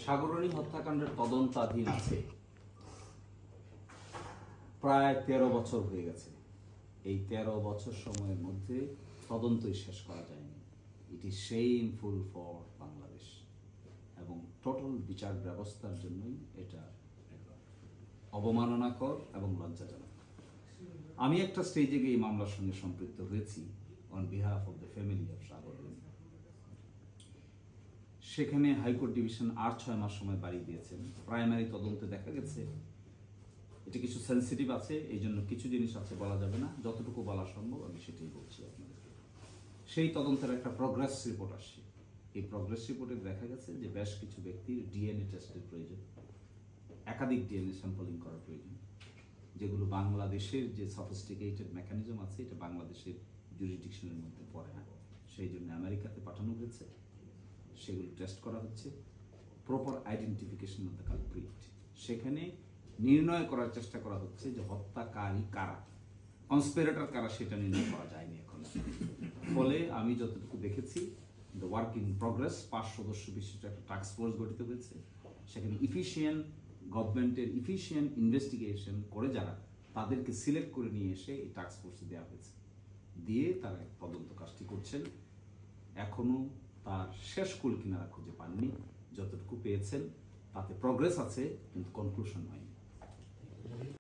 সাগরনী হত্যাকাণ্ডের তদন্তাধীন আছে প্রায় 13 বছর হয়ে গেছে। এই 13 বছর সময়ের মধ্যে তদন্তই শেষ করা যায়নি। It is shameful for Bangladesh এবং টোটাল বিচার ব্যবস্থার জন্যই এটা অবমাননাকর এবং লজ্জাজনক। আমি একটা স্টেজে গিয়ে এই মামলার সঙ্গে সম্পৃক্ত হয়েছি on behalf of the family of সাগরনী। সেখানে হাইকোর্ট ডিভিশন আর 6 মাস সময় বাড়িয়ে দিয়েছেন। প্রাইমারি তদন্তে দেখা গেছে এটা কিছু সেন্সিটিভ আছে, এই জন্য কিছু জিনিস আছে বলা যাবে না, যতটুকু বলা সম্ভব আমি সেটাই বলছি আপনাদেরকে। সেই তদন্তের একটা প্রগ্রেস রিপোর্ট আসছে। এই প্রগ্রেস রিপোর্টে দেখা গেছে যে বেশ কিছু ব্যক্তির ডিএনএ টেস্টের প্রয়োজন, একাধিক ডিএনএ স্যাম্পলিং করার প্রয়োজন, যেগুলো বাংলাদেশের যে সফিস্টিকেটেড মেকানিজম আছে এটা বাংলাদেশের জুরিসডিকশনের মধ্যে পড়ে না। সেই জন্য আমেরিকাতে পাঠানো হয়েছে, সেগুলো টেস্ট করা হচ্ছে। Proper identification of the culprit, সেখানে নির্ণয় করার চেষ্টা করা হচ্ছে যে হত্যাকারী কারা, কনস্পিরেটর কারা সেটা নির্ণয় করা যায়নি এখন। ফলে আমি যতটুকু দেখেছি দ্য ওয়ার্ক ইন প্রগ্রেস, 5 সদস্য বিশিষ্ট একটা টাস্ক ফোর্স গঠিত হয়েছে। সেখানে গভর্নমেন্টের ইফিশিয়েন্ট ইনভেস্টিগেশন করে যারা, তাদেরকে সিলেক্ট করে নিয়ে এসে এই টাস্ক ফোর্সে দেওয়া হয়েছে, দিয়ে তারা তদন্ত কাজটি করছেন। এখনো তার শেষ কুল কিনারা খুঁজে পাননি। যতটুকু পেয়েছেন তাতে প্রগ্রেস আছে, কিন্তু কনক্লুশন হয়নি।